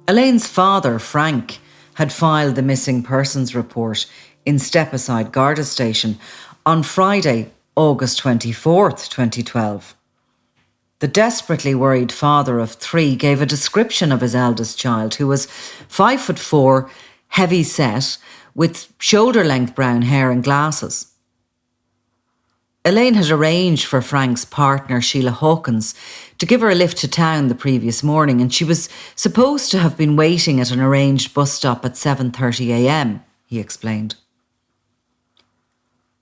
Elaine's father, Frank, had filed the missing persons report in Stepaside Garda Station on Friday, August 24th, 2012. The desperately worried father of 3 gave a description of his eldest child, who was 5'4", heavy set, with shoulder-length brown hair and glasses. Elaine had arranged for Frank's partner, Sheila Hawkins, to give her a lift to town the previous morning, and she was supposed to have been waiting at an arranged bus stop at 7:30 a.m, he explained.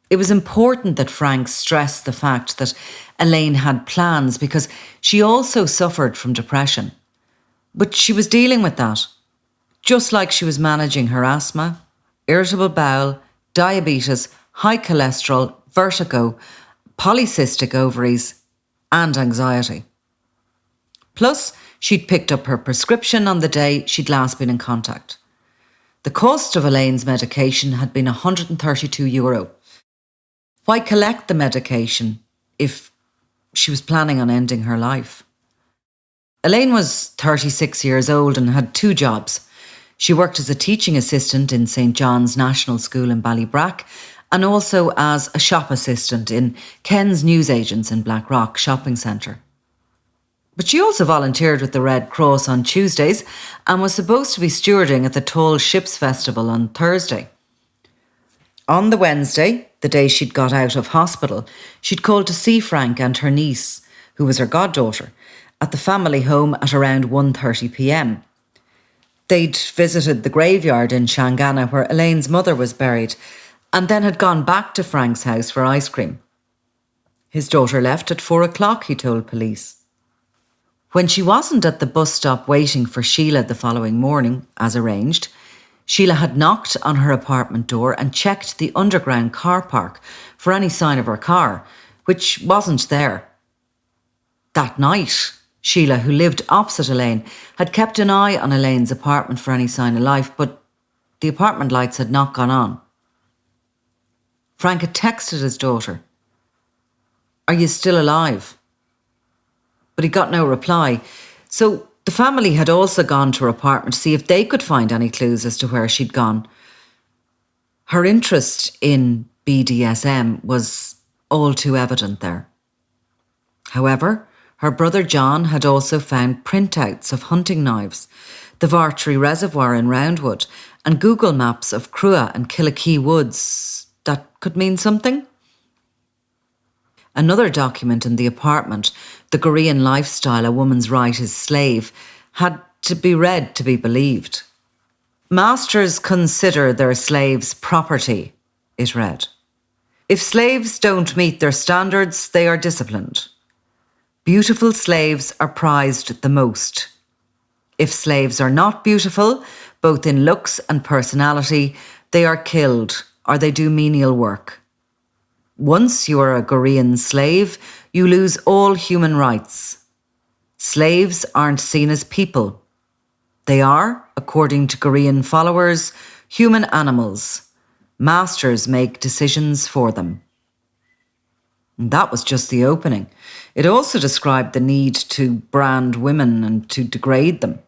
It was important that Frank stressed the fact that Elaine had plans because she also suffered from depression. But she was dealing with that, just like she was managing her asthma, irritable bowel, diabetes, high cholesterol, vertigo, polycystic ovaries, and anxiety. Plus, she'd picked up her prescription on the day she'd last been in contact. The cost of Elaine's medication had been €132. Why collect the medication if she was planning on ending her life? Elaine was 36 years old and had 2 jobs. She worked as a teaching assistant in St John's National School in Ballybrack and also as a shop assistant in Ken's Newsagents in Blackrock Shopping Centre. But she also volunteered with the Red Cross on Tuesdays and was supposed to be stewarding at the Tall Ships Festival on Thursday. On the Wednesday, the day she'd got out of hospital, she'd called to see Frank and her niece, who was her goddaughter, at the family home at around 1:30 p.m. They'd visited the graveyard in Shangana where Elaine's mother was buried, and then had gone back to Frank's house for ice cream. His daughter left at 4 o'clock, he told police. When she wasn't at the bus stop waiting for Sheila the following morning, as arranged, Sheila had knocked on her apartment door and checked the underground car park for any sign of her car, which wasn't there. That night, Sheila, who lived opposite Elaine, had kept an eye on Elaine's apartment for any sign of life, but the apartment lights had not gone on. Frank had texted his daughter, "Are you still alive?" But he got no reply, so the family had also gone to her apartment to see if they could find any clues as to where she'd gone. Her interest in BDSM was all too evident there. However, her brother John had also found printouts of hunting knives, the Vartry Reservoir in Roundwood, and Google maps of Crua and Killikee Woods. That could mean something. Another document in the apartment, The Korean Lifestyle, A Woman's Right is Slave, had to be read to be believed. "Masters consider their slaves property," it read. "If slaves don't meet their standards, they are disciplined. Beautiful slaves are prized the most. If slaves are not beautiful, both in looks and personality, they are killed or they do menial work. Once you are a Korean slave, you lose all human rights. Slaves aren't seen as people. They are, according to Korean followers, human animals. Masters make decisions for them." And that was just the opening. It also described the need to brand women and to degrade them.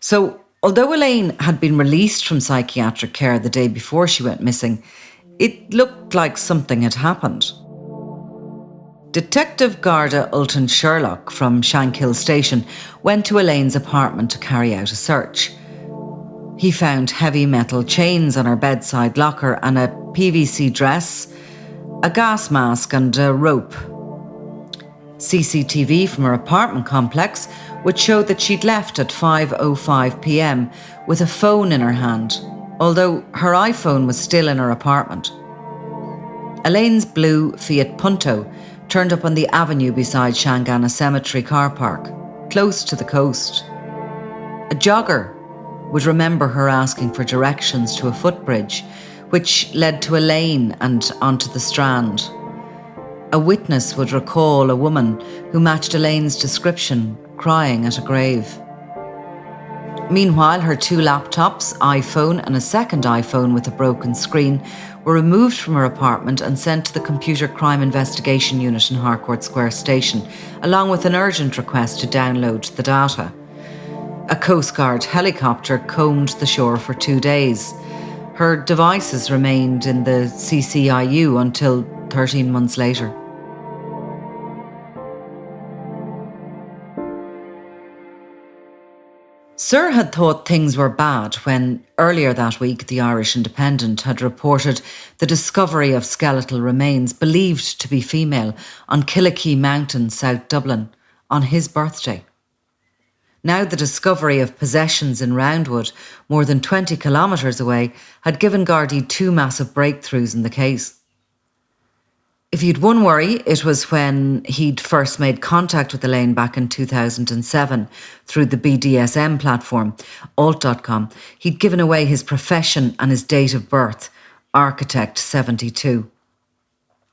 So, although Elaine had been released from psychiatric care the day before she went missing, it looked like something had happened. Detective Garda Ulton Sherlock from Shankill Station went to Elaine's apartment to carry out a search. He found heavy metal chains on her bedside locker and a PVC dress, a gas mask and a rope. CCTV from her apartment complex would show that she'd left at 5:05 p.m. with a phone in her hand, although her iPhone was still in her apartment. Elaine's blue Fiat Punto turned up on the avenue beside Shangana Cemetery car park, close to the coast. A jogger would remember her asking for directions to a footbridge, which led to a lane and onto the Strand. A witness would recall a woman who matched Elaine's description, crying at a grave. Meanwhile, her 2 laptops, iPhone and a second iPhone with a broken screen, were removed from her apartment and sent to the Computer Crime Investigation Unit in Harcourt Square Station, along with an urgent request to download the data. A Coast Guard helicopter combed the shore for 2 days. Her devices remained in the CCIU until 13 months later. Sir had thought things were bad when, earlier that week, the Irish Independent had reported the discovery of skeletal remains believed to be female on Killikee Mountain, South Dublin, on his birthday. Now the discovery of possessions in Roundwood, more than 20 kilometres away, had given Gardaí 2 massive breakthroughs in the case. If he'd one worry, it was when he'd first made contact with Elaine back in 2007 through the BDSM platform, alt.com. He'd given away his profession and his date of birth, Architect 72.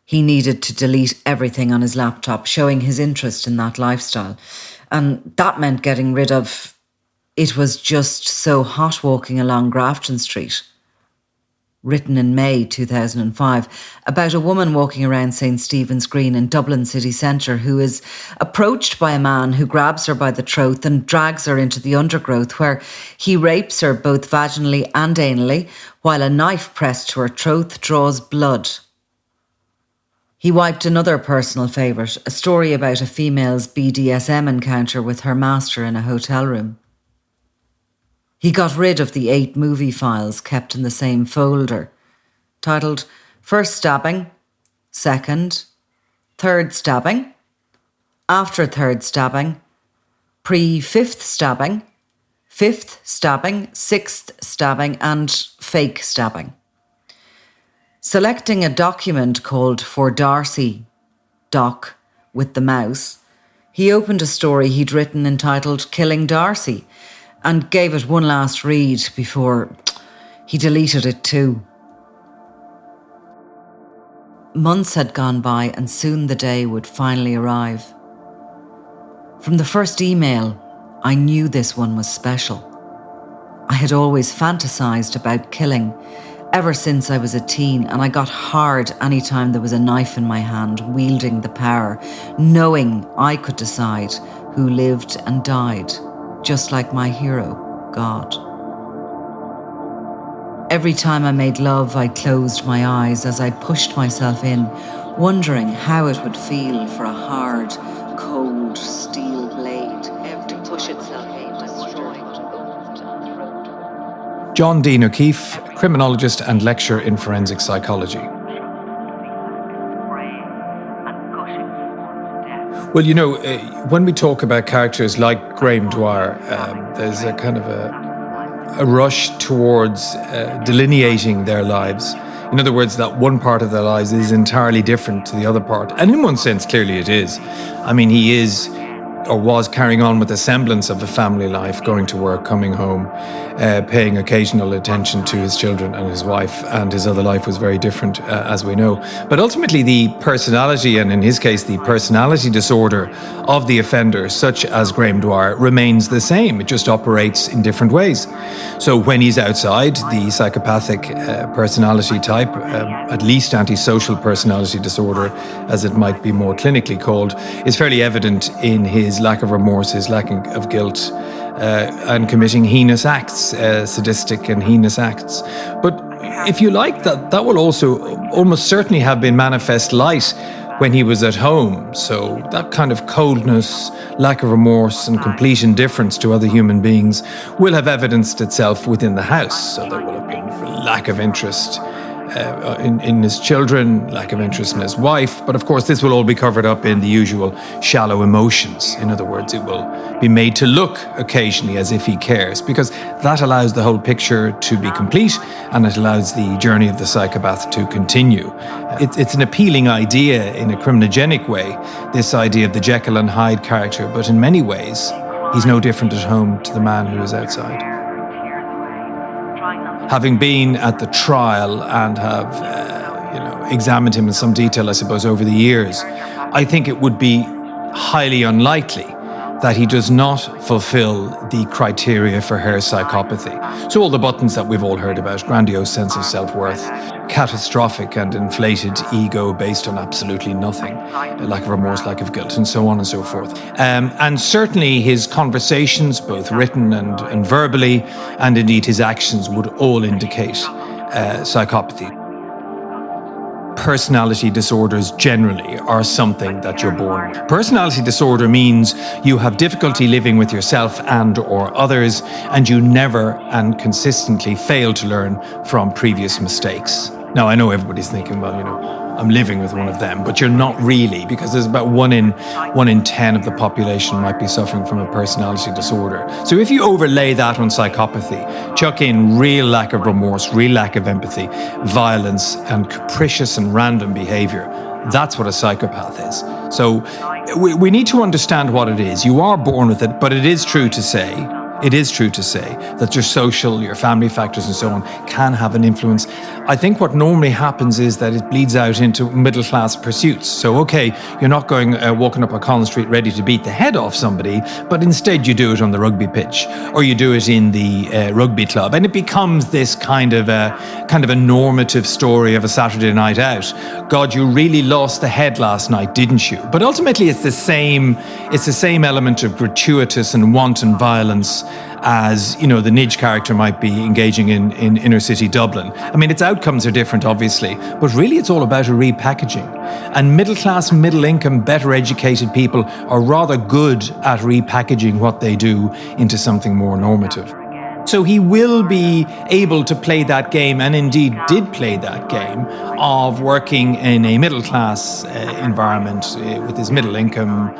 He needed to delete everything on his laptop, showing his interest in that lifestyle. And that meant getting rid of It Was Just So Hot Walking Along Grafton Street, written in May 2005, about a woman walking around St. Stephen's Green in Dublin city centre who is approached by a man who grabs her by the throat and drags her into the undergrowth, where he rapes her both vaginally and anally, while a knife pressed to her throat draws blood. He wiped another personal favourite, a story about a female's BDSM encounter with her master in a hotel room. He got rid of the 8 movie files kept in the same folder, titled First Stabbing, Second, Third Stabbing, After Third Stabbing, Pre-Fifth Stabbing, Fifth Stabbing, Sixth Stabbing, and Fake Stabbing. Selecting a document called For Darcy, Doc, with the mouse, he opened a story he'd written entitled Killing Darcy, and gave it one last read before he deleted it too. Months had gone by and soon the day would finally arrive. From the first email, I knew this one was special. I had always fantasised about killing ever since I was a teen, and I got hard any time there was a knife in my hand, wielding the power, knowing I could decide who lived and died, just like my hero, God. Every time I made love, I closed my eyes as I pushed myself in, wondering how it would feel for a hard, cold steel blade to push itself in, destroying what opened and throat. John Dean O'Keefe, criminologist and lecturer in forensic psychology. Well, you know, when we talk about characters like Graham Dwyer, there's a kind of a rush towards delineating their lives. In other words, that one part of their lives is entirely different to the other part. And in one sense, clearly it is. I mean, he is or was carrying on with a semblance of a family life, going to work, coming home, paying occasional attention to his children and his wife, and his other life was very different, as we know. But ultimately the personality, and in his case the personality disorder of the offender, such as Graham Dwyer, remains the same. It just operates in different ways. So when he's outside, the psychopathic personality type, at least antisocial personality disorder, as it might be more clinically called, is fairly evident in his lack of remorse, his lack of guilt, and committing heinous acts, sadistic and heinous acts. But if you like, that will also almost certainly have been manifest light when he was at home. So that kind of coldness, lack of remorse and complete indifference to other human beings will have evidenced itself within the house. So there will have been lack of interest in his children, lack of interest in his wife. But of course, this will all be covered up in the usual shallow emotions. In other words, it will be made to look occasionally as if he cares, because that allows the whole picture to be complete, and it allows the journey of the psychopath to continue. It's an appealing idea in a criminogenic way, this idea of the Jekyll and Hyde character, but in many ways, he's no different at home to the man who is outside. Having been at the trial and have examined him in some detail, I suppose, over the years, I think it would be highly unlikely that he does not fulfill the criteria for her psychopathy. So all the buttons that we've all heard about, grandiose sense of self-worth, catastrophic and inflated ego based on absolutely nothing, lack of remorse, lack of guilt, and so on and so forth. And certainly his conversations, both written and verbally, and indeed his actions would all indicate psychopathy. Personality disorders generally are something that you're born with. Personality disorder means you have difficulty living with yourself and or others, and you never and consistently fail to learn from previous mistakes. Now, I know everybody's thinking, well, I'm living with one of them, but you're not really, because there's about 1 in 10 of the population might be suffering from a personality disorder. So if you overlay that on psychopathy, chuck in real lack of remorse, real lack of empathy, violence, and capricious and random behavior, that's what a psychopath is. So we need to understand what it is. You are born with it, but it is true to say that your social, your family factors and so on can have an influence. I think what normally happens is that it bleeds out into middle-class pursuits. So, okay, you're not going walking up a Collins Street ready to beat the head off somebody, but instead you do it on the rugby pitch, or you do it in the rugby club, and it becomes this kind of a normative story of a Saturday night out. God, you really lost the head last night, didn't you? But ultimately, it's the same element of gratuitous and wanton violence as, the Nidge character might be engaging in inner city Dublin. I mean, its outcomes are different, obviously, but really it's all about a repackaging. And middle-class, middle-income, better-educated people are rather good at repackaging what they do into something more normative. So he will be able to play that game, and indeed did play that game, of working in a middle-class environment with his middle income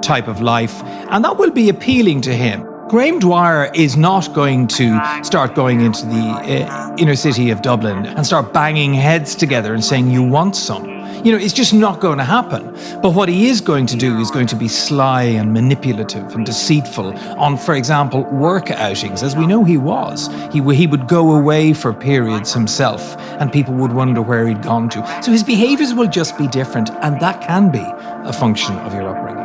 type of life, and that will be appealing to him. Graham Dwyer is not going to start going into the inner city of Dublin and start banging heads together and saying, you want some. It's just not going to happen. But what he is going to do is going to be sly and manipulative and deceitful on, for example, work outings, as we know he was. He would go away for periods himself, and people would wonder where he'd gone to. So his behaviours will just be different, and that can be a function of your upbringing.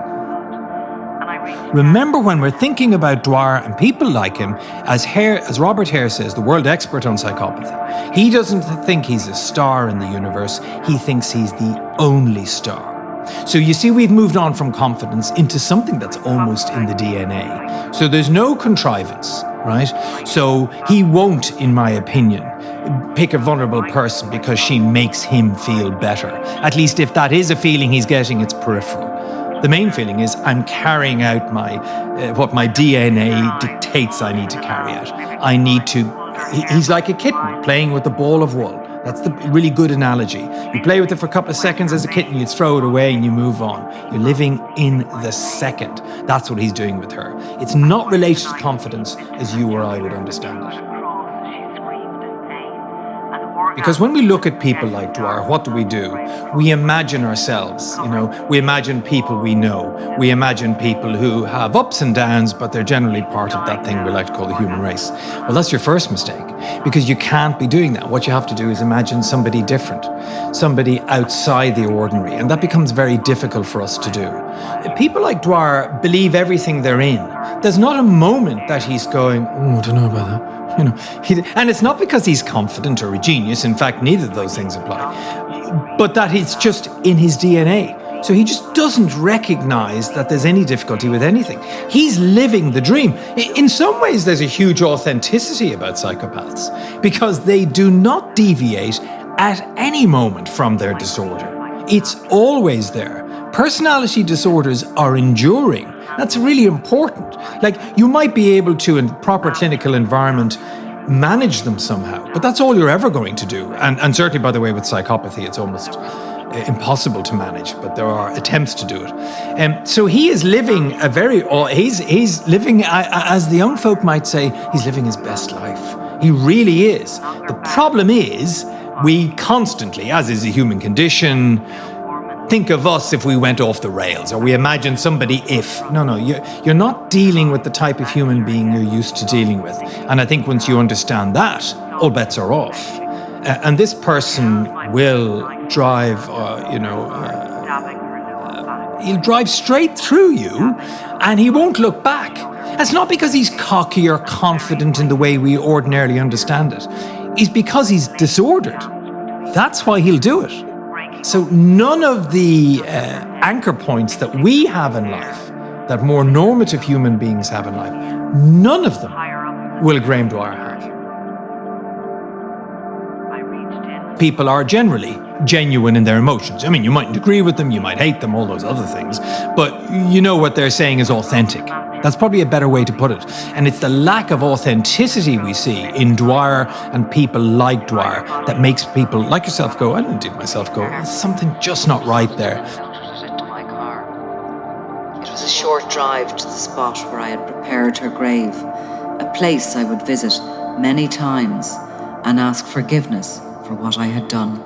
Remember, when we're thinking about Dwyer and people like him, as Robert Hare says, the world expert on psychopathy, he doesn't think he's a star in the universe, he thinks he's the only star. So you see, we've moved on from confidence into something that's almost in the DNA. So there's no contrivance, right? So he won't, in my opinion, pick a vulnerable person because she makes him feel better. At least if that is a feeling he's getting, it's peripheral. The main feeling is I'm carrying out what my DNA dictates I need to carry out. He's like a kitten playing with a ball of wool. That's the really good analogy. You play with it for a couple of seconds as a kitten, you throw it away and you move on. You're living in the second. That's what he's doing with her. It's not related to confidence as you or I would understand it. Because when we look at people like Dwyer, what do? We imagine ourselves, we imagine people we know. We imagine people who have ups and downs, but they're generally part of that thing we like to call the human race. Well, that's your first mistake, because you can't be doing that. What you have to do is imagine somebody different, somebody outside the ordinary, and that becomes very difficult for us to do. People like Dwyer believe everything they're in. There's not a moment that he's going, I don't know about that. And it's not because he's confident or a genius. In fact, neither of those things apply. But that it's just in his DNA. So he just doesn't recognize that there's any difficulty with anything. He's living the dream. In some ways, there's a huge authenticity about psychopaths because they do not deviate at any moment from their disorder. It's always there. Personality disorders are enduring. That's really important. Like, you might be able to, in proper clinical environment, manage them somehow, but that's all you're ever going to do. And certainly, by the way, with psychopathy, it's almost impossible to manage, but there are attempts to do it. So he is living he's living, as the young folk might say, he's living his best life. He really is. The problem is, we constantly, as is a human condition, think of us if we went off the rails, or we imagine somebody if. No, you're not dealing with the type of human being you're used to dealing with. And I think once you understand that, all bets are off. And this person will drive, he'll drive straight through you and he won't look back. It's not because he's cocky or confident in the way we ordinarily understand it. It's because he's disordered. That's why he'll do it. So none of the anchor points that we have in life, that more normative human beings have in life, none of them will Graham Dwyer have. People are generally genuine in their emotions. I mean, you mightn't agree with them, you might hate them, all those other things, but you know what they're saying is authentic. That's probably a better way to put it. And it's the lack of authenticity we see in Dwyer and people like Dwyer that makes people like yourself go, I didn't do myself go, there's something just not right there. Into my car. It was a short drive to the spot where I had prepared her grave, a place I would visit many times and ask forgiveness for what I had done.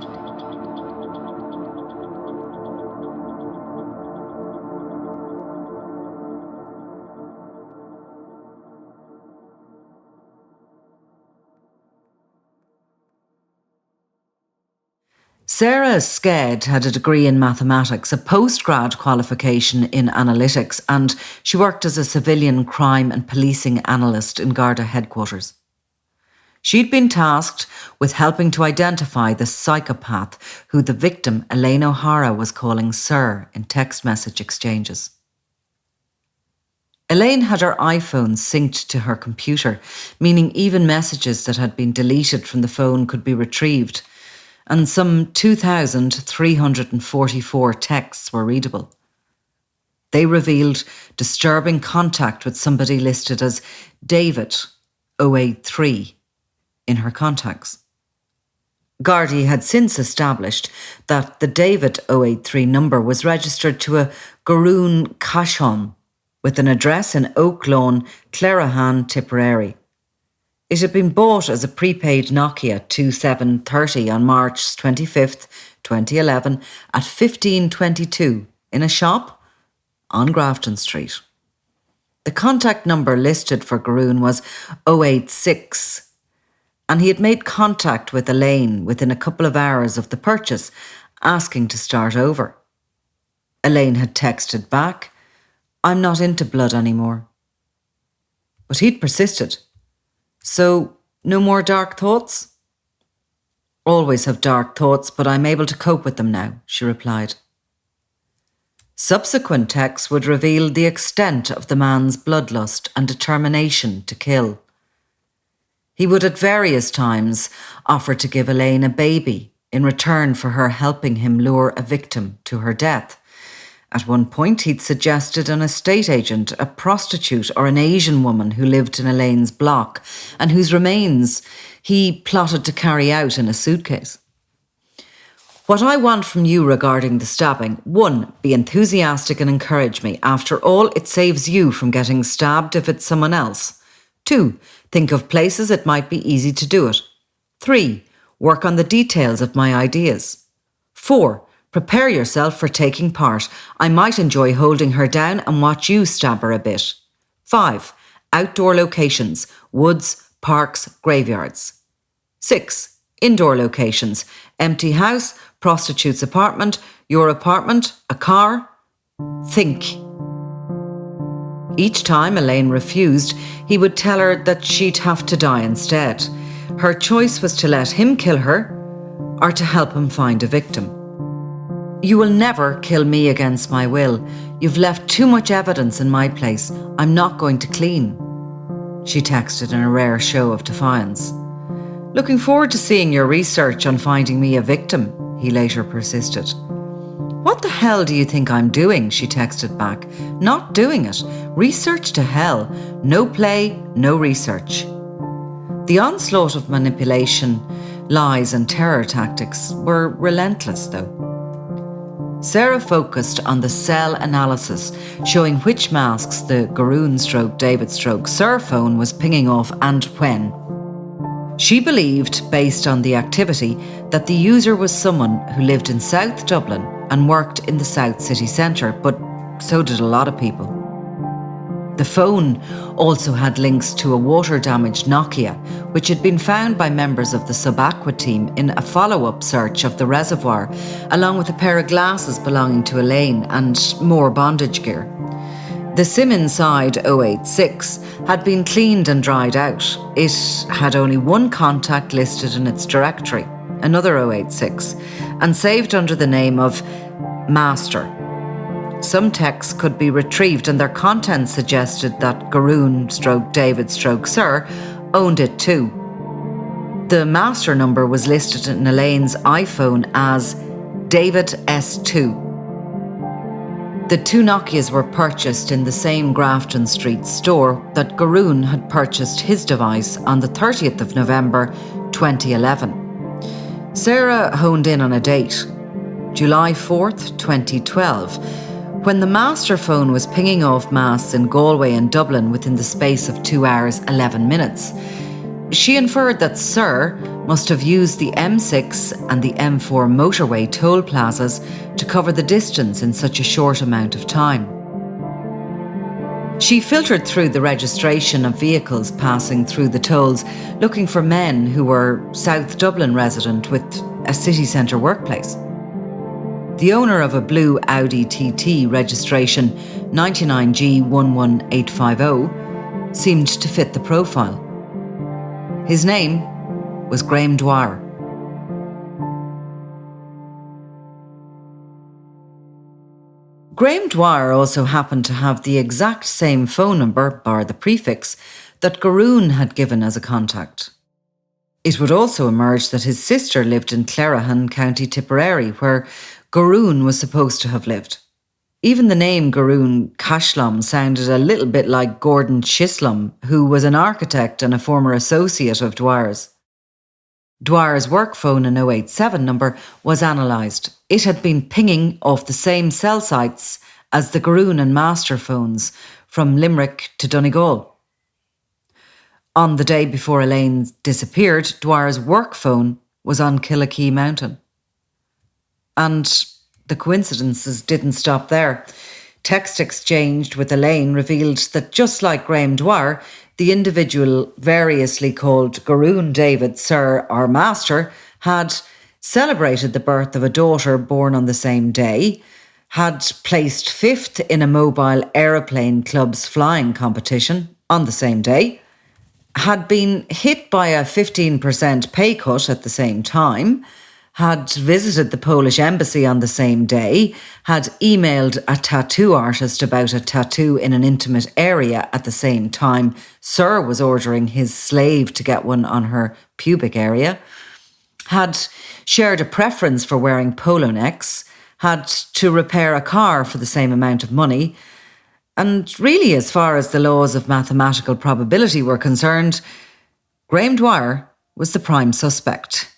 Sarah Sked had a degree in mathematics, a postgrad qualification in analytics, and she worked as a civilian crime and policing analyst in Garda headquarters. She'd been tasked with helping to identify the psychopath who the victim, Elaine O'Hara, was calling Sir in text message exchanges. Elaine had her iPhone synced to her computer, meaning even messages that had been deleted from the phone could be retrieved, and some 2,344 texts were readable. They revealed disturbing contact with somebody listed as David 083 in her contacts. Gardaí had since established that the David 083 number was registered to a Garún Cashon with an address in Oak Lawn, Clarahan, Tipperary. It had been bought as a prepaid Nokia 2730 on March 25th, 2011 at 1522 in a shop on Grafton Street. The contact number listed for Garún was 086, and he had made contact with Elaine within a couple of hours of the purchase, asking to start over. Elaine had texted back, "I'm not into blood anymore." But he'd persisted. "So, no more dark thoughts?" "Always have dark thoughts, but I'm able to cope with them now," she replied. Subsequent texts would reveal the extent of the man's bloodlust and determination to kill. He would at various times offer to give Elaine a baby in return for her helping him lure a victim to her death. At one point, he'd suggested an estate agent, a prostitute, or an Asian woman who lived in Elaine's block and whose remains he plotted to carry out in a suitcase. "What I want from you regarding the stabbing: 1, be enthusiastic and encourage me. After all, it saves you from getting stabbed if it's someone else. 2, think of places it might be easy to do it. 3, work on the details of my ideas. 4, prepare yourself for taking part. I might enjoy holding her down and watch you stab her a bit. 5, outdoor locations: woods, parks, graveyards. 6, indoor locations: empty house, prostitute's apartment, your apartment, a car. Think." Each time Elaine refused, he would tell her that she'd have to die instead. Her choice was to let him kill her or to help him find a victim. "You will never kill me against my will. You've left too much evidence in my place. I'm not going to clean," she texted in a rare show of defiance. "Looking forward to seeing your research on finding me a victim," he later persisted. "What the hell do you think I'm doing?" she texted back. "Not doing it. Research to hell. No play, no research." The onslaught of manipulation, lies and terror tactics were relentless, though. Sarah focused on the cell analysis, showing which masks the Garún/David/Sir phone was pinging off and when. She believed, based on the activity, that the user was someone who lived in South Dublin and worked in the South City Centre, but so did a lot of people. The phone also had links to a water-damaged Nokia, which had been found by members of the Sub-Aqua team in a follow-up search of the reservoir, along with a pair of glasses belonging to Elaine and more bondage gear. The SIM inside 086 had been cleaned and dried out. It had only one contact listed in its directory, another 086, and saved under the name of Master. Some texts could be retrieved and their contents suggested that Garun/David/Sir owned it too. The master number was listed in Elaine's iPhone as David S2. The two Nokias were purchased in the same Grafton Street store that Garun had purchased his device on the 30th of November 2011. Sarah honed in on a date, July 4th, 2012, when the master phone was pinging off masts in Galway and Dublin within the space of 2 hours 11 minutes. She inferred that Sir must have used the M6 and the M4 motorway toll plazas to cover the distance in such a short amount of time. She filtered through the registration of vehicles passing through the tolls, looking for men who were South Dublin resident with a city centre workplace. The owner of a blue Audi TT registration 99G11850 seemed to fit the profile. His name was Graham Dwyer. Graham Dwyer also happened to have the exact same phone number, bar the prefix, that Garun had given as a contact. It would also emerge that his sister lived in Clerihan, County Tipperary, where Garun was supposed to have lived. Even the name Garun Cashlom sounded a little bit like Gordon Chislom, who was an architect and a former associate of Dwyer's. Dwyer's work phone and 087 number was analysed. It had been pinging off the same cell sites as the Garun and Master phones from Limerick to Donegal. On the day before Elaine disappeared, Dwyer's work phone was on Killikee Mountain. And the coincidences didn't stop there. Text exchanged with Elaine revealed that just like Graham Dwyer, the individual variously called Garun David Sir or Master had celebrated the birth of a daughter born on the same day, had placed 5th in a mobile aeroplane club's flying competition on the same day, had been hit by a 15% pay cut at the same time, had visited the Polish embassy on the same day, had emailed a tattoo artist about a tattoo in an intimate area at the same time Sir was ordering his slave to get one on her pubic area, had shared a preference for wearing polo necks, had to repair a car for the same amount of money, and really, as far as the laws of mathematical probability were concerned, Graham Dwyer was the prime suspect.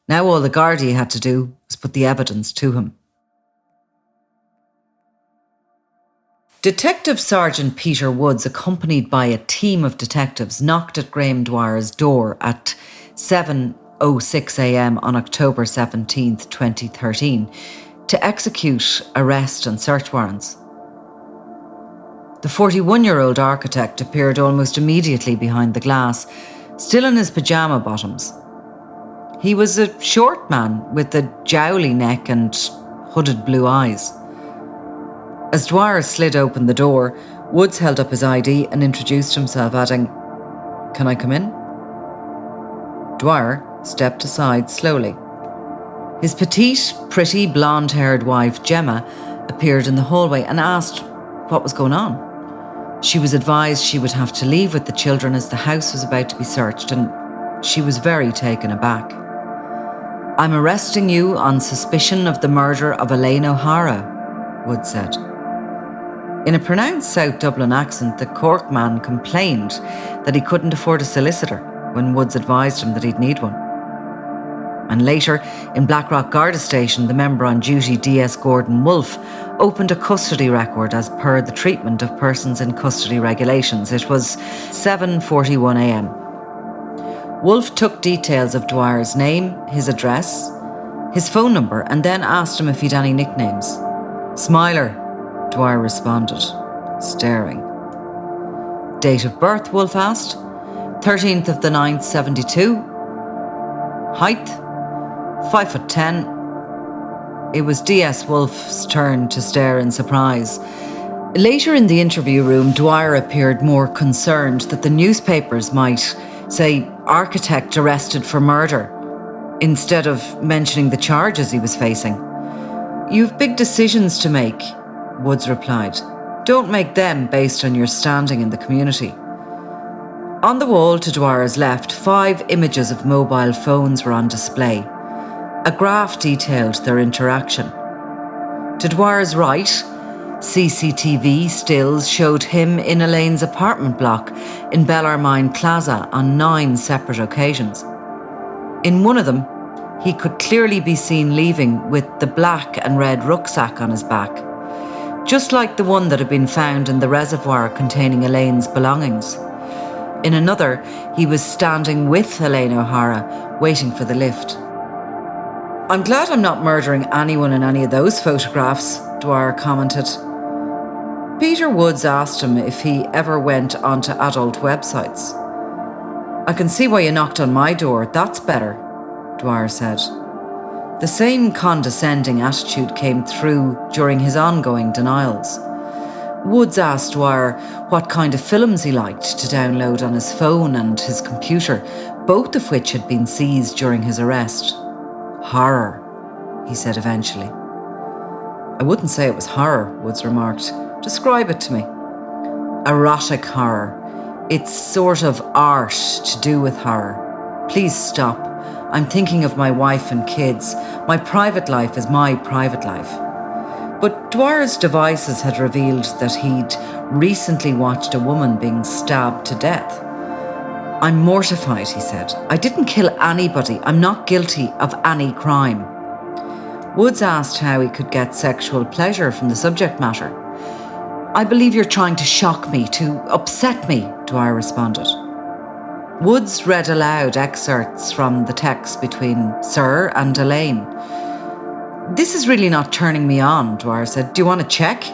Now all the Gardaí had to do was put the evidence to him. Detective Sergeant Peter Woods, accompanied by a team of detectives, knocked at Graham Dwyer's door at 7:06 a.m. on October 17th, 2013, to execute arrest and search warrants. The 41-year-old architect appeared almost immediately behind the glass, still in his pyjama bottoms. He was a short man with a jowly neck and hooded blue eyes. As Dwyer slid open the door, Woods held up his ID and introduced himself, adding, "Can I come in?" Dwyer stepped aside slowly. His petite, pretty, blonde-haired wife, Gemma, appeared in the hallway and asked what was going on. She was advised she would have to leave with the children as the house was about to be searched, and she was very taken aback. "I'm arresting you on suspicion of the murder of Elaine O'Hara," Wood said. In a pronounced South Dublin accent, the Cork man complained that he couldn't afford a solicitor when Woods advised him that he'd need one. And later, in Blackrock Garda Station, the member on duty, DS Gordon Wolfe, opened a custody record as per the treatment of persons in custody regulations. It was 7:41 a.m. Wolfe took details of Dwyer's name, his address, his phone number, and then asked him if he'd any nicknames. "Smiler," Dwyer responded, staring. Date of birth, Wolfe asked. 13th of the 9th, 72. Height, 5'10". It was D.S. Wolfe's turn to stare in surprise. Later in the interview room, Dwyer appeared more concerned that the newspapers might say architect arrested for murder, instead of mentioning the charges he was facing. "You've big decisions to make," Woods replied. "Don't make them based on your standing in the community." On the wall to Dwyer's left, 5 images of mobile phones were on display. A graph detailed their interaction. To Dwyer's right, CCTV stills showed him in Elaine's apartment block in Bellarmine Plaza on 9 separate occasions. In one of them, he could clearly be seen leaving with the black and red rucksack on his back, just like the one that had been found in the reservoir containing Elaine's belongings. In another, he was standing with Elaine O'Hara, waiting for the lift. "I'm glad I'm not murdering anyone in any of those photographs," Dwyer commented. Peter Woods asked him if he ever went onto adult websites. "I can see why you knocked on my door, that's better," Dwyer said. The same condescending attitude came through during his ongoing denials. Woods asked Dwyer what kind of films he liked to download on his phone and his computer, both of which had been seized during his arrest. "Horror," he said eventually. "I wouldn't say it was horror," Woods remarked. "Describe it to me." "Erotic horror. It's sort of art to do with horror. Please stop. I'm thinking of my wife and kids. My private life is my private life." But Dwyer's devices had revealed that he'd recently watched a woman being stabbed to death. "I'm mortified," he said. "I didn't kill anybody. I'm not guilty of any crime." Woods asked how he could get sexual pleasure from the subject matter. "I believe you're trying to shock me, to upset me," Dwyer responded. Woods read aloud excerpts from the text between Sir and Elaine. "This is really not turning me on," Dwyer said. "Do you want to check?"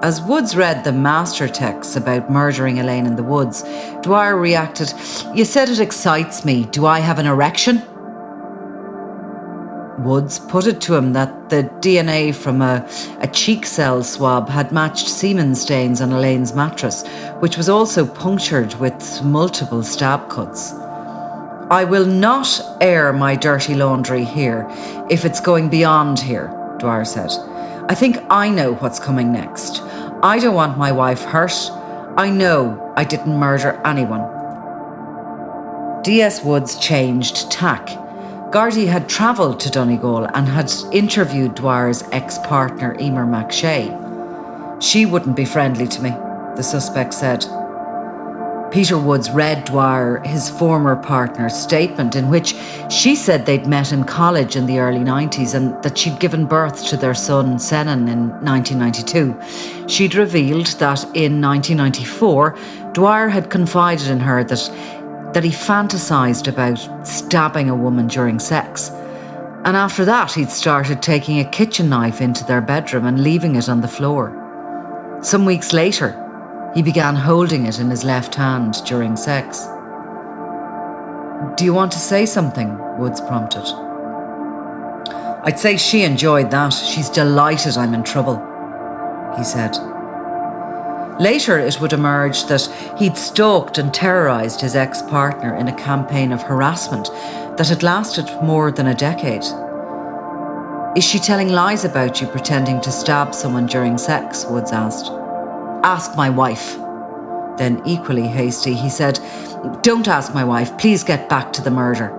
As Woods read the master texts about murdering Elaine in the woods, Dwyer reacted, "You said it excites me. Do I have an erection?" Woods put it to him that the DNA from a cheek cell swab had matched semen stains on Elaine's mattress, which was also punctured with multiple stab cuts. "I will not air my dirty laundry here if it's going beyond here," Dwyer said. "I think I know what's coming next. I don't want my wife hurt. I know I didn't murder anyone." D.S. Woods changed tack. Gardaí had travelled to Donegal and had interviewed Dwyer's ex-partner Emer McShay. "She wouldn't be friendly to me," the suspect said. Peter Woods read Dwyer, his former partner's statement, in which she said they'd met in college in the early 90s and that she'd given birth to their son Senan in 1992. She'd revealed that in 1994, Dwyer had confided in her that he fantasised about stabbing a woman during sex. And after that, he'd started taking a kitchen knife into their bedroom and leaving it on the floor. Some weeks later, he began holding it in his left hand during sex. "Do you want to say something?" Woods prompted. "I'd say she enjoyed that. She's delighted I'm in trouble," he said. Later, it would emerge that he'd stalked and terrorised his ex-partner in a campaign of harassment that had lasted more than a decade. "Is she telling lies about you pretending to stab someone during sex?" Woods asked. "Ask my wife." Then, equally hasty, he said, "Don't ask my wife. Please get back to the murder."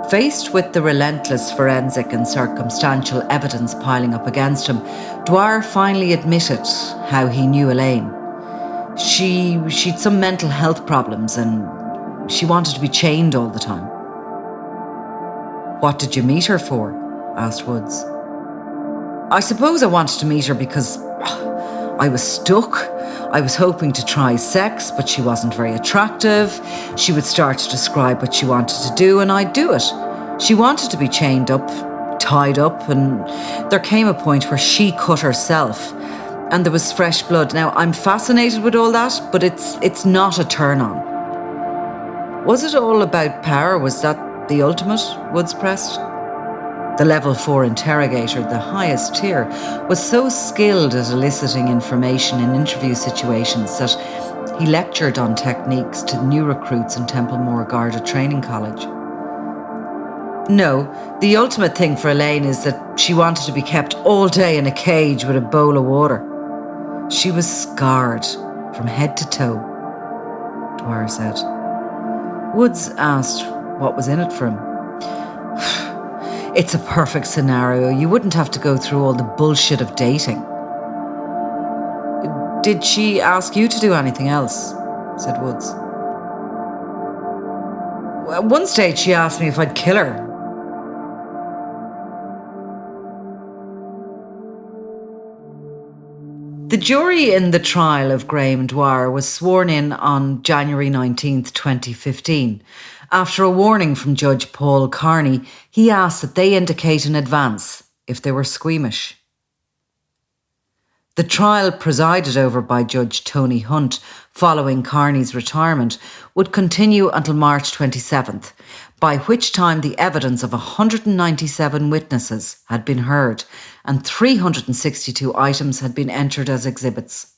Faced with the relentless forensic and circumstantial evidence piling up against him, Dwyer finally admitted how he knew Elaine. She'd some mental health problems and she wanted to be chained all the time. "What did you meet her for?" asked Woods. "I suppose I wanted to meet her because I was stuck. I was hoping to try sex, but she wasn't very attractive. She would start to describe what she wanted to do and I'd do it. She wanted to be chained up, tied up, and there came a point where she cut herself. And there was fresh blood. Now, I'm fascinated with all that, but it's not a turn-on. Was it all about power? Was that the ultimate? Woods pressed. The level 4 interrogator, the highest tier, was so skilled at eliciting information in interview situations that he lectured on techniques to new recruits in Templemore Garda Training College. No, the ultimate thing for Elaine is that she wanted to be kept all day in a cage with a bowl of water. She was scarred from head to toe, Dwyer said. Woods asked what was in it for him. It's a perfect scenario. You wouldn't have to go through all the bullshit of dating. Did she ask you to do anything else? Said Woods. At one stage she asked me if I'd kill her. The jury in the trial of Graham Dwyer was sworn in on January 19th, 2015. After a warning from Judge Paul Carney, he asked that they indicate in advance if they were squeamish. The trial, presided over by Judge Tony Hunt following Carney's retirement, would continue until March 27th, by which time the evidence of 197 witnesses had been heard and 362 items had been entered as exhibits.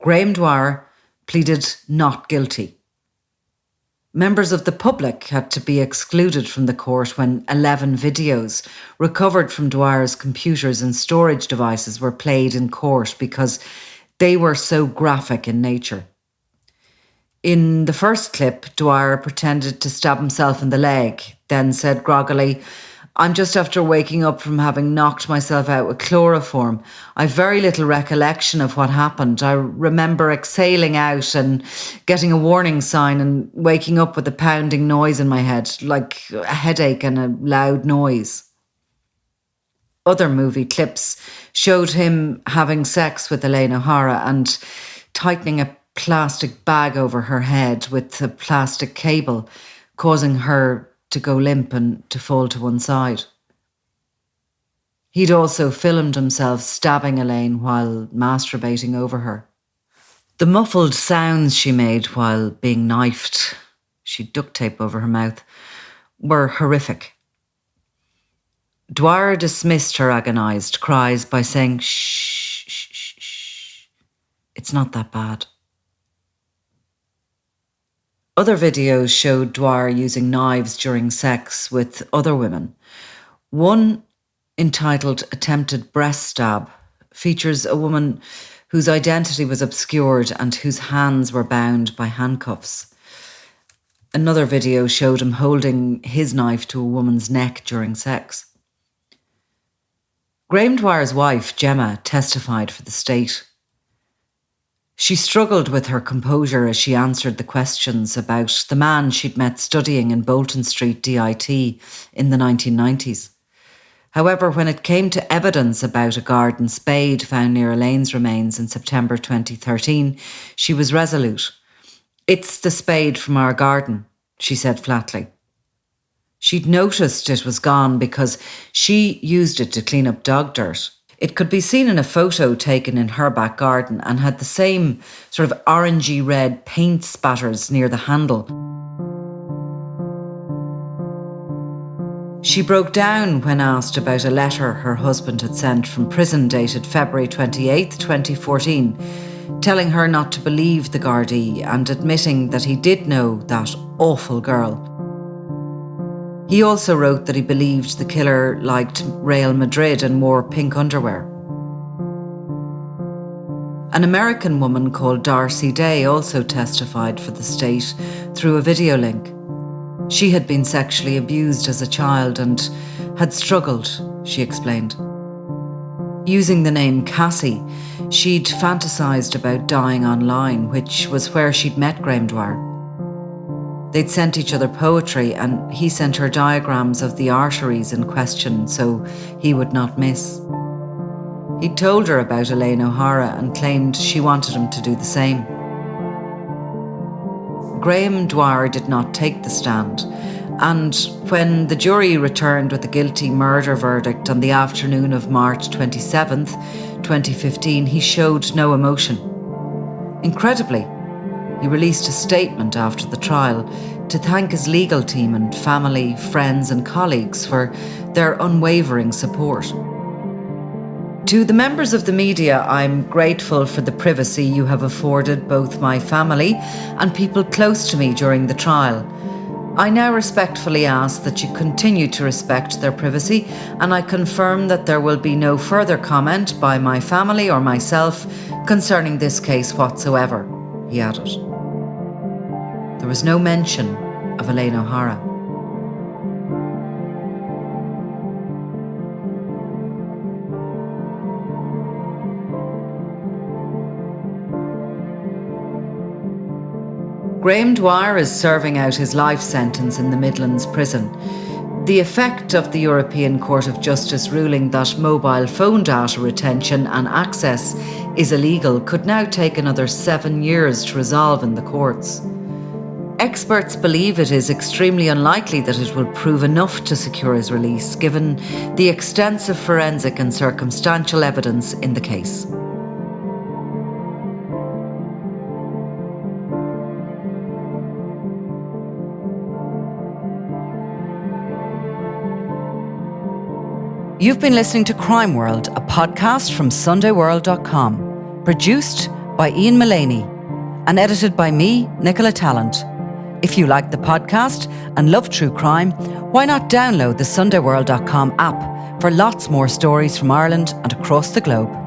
Graham Dwyer pleaded not guilty. Members of the public had to be excluded from the court when 11 videos recovered from Dwyer's computers and storage devices were played in court because they were so graphic in nature. In the first clip, Dwyer pretended to stab himself in the leg, then said groggily, "I'm just after waking up from having knocked myself out with chloroform. I've very little recollection of what happened. I remember exhaling out and getting a warning sign and waking up with a pounding noise in my head, like a headache and a loud noise." Other movie clips showed him having sex with Elaine O'Hara and tightening a plastic bag over her head with a plastic cable, causing her to go limp and to fall to one side. He'd also filmed himself stabbing Elaine while masturbating over her. The muffled sounds she made while being knifed, she'd duct tape over her mouth, were horrific. Dwyer dismissed her agonised cries by saying, "Shh, shh, shh, shh. It's not that bad." Other videos showed Dwyer using knives during sex with other women. One, entitled Attempted Breast Stab, features a woman whose identity was obscured and whose hands were bound by handcuffs. Another video showed him holding his knife to a woman's neck during sex. Graham Dwyer's wife, Gemma, testified for the state. She struggled with her composure as she answered the questions about the man she'd met studying in Bolton Street DIT in the 1990s. However, when it came to evidence about a garden spade found near Elaine's remains in September 2013, she was resolute. "It's the spade from our garden," she said flatly. She'd noticed it was gone because she used it to clean up dog dirt. It could be seen in a photo taken in her back garden and had the same sort of orangey red paint spatters near the handle. She broke down when asked about a letter her husband had sent from prison dated February 28, 2014, telling her not to believe the Gardaí and admitting that he did know that awful girl. He also wrote that he believed the killer liked Real Madrid and wore pink underwear. An American woman called Darcy Day also testified for the state through a video link. She had been sexually abused as a child and had struggled, she explained. Using the name Cassie, she'd fantasised about dying online, which was where she'd met Graham Dwyer. They'd sent each other poetry and he sent her diagrams of the arteries in question so he would not miss. He'd told her about Elaine O'Hara and claimed she wanted him to do the same. Graham Dwyer did not take the stand And when the jury returned with a guilty murder verdict on the afternoon of March 27th, 2015, he showed no emotion. Incredibly, he released a statement after the trial to thank his legal team and family, friends and colleagues for their unwavering support. To the members of the media, I'm grateful for the privacy you have afforded both my family and people close to me during the trial. I now respectfully ask that you continue to respect their privacy, and I confirm that there will be no further comment by my family or myself concerning this case whatsoever, he added. There was no mention of Elaine O'Hara. Graham Dwyer is serving out his life sentence in the Midlands prison. The effect of the European Court of Justice ruling that mobile phone data retention and access is illegal could now take another 7 years to resolve in the courts. Experts believe it is extremely unlikely that it will prove enough to secure his release, given the extensive forensic and circumstantial evidence in the case. You've been listening to Crime World, a podcast from SundayWorld.com, produced by Ian Mullaney and edited by me, Nicola Tallant. If you like the podcast and love true crime, why not download the SundayWorld.com app for lots more stories from Ireland and across the globe.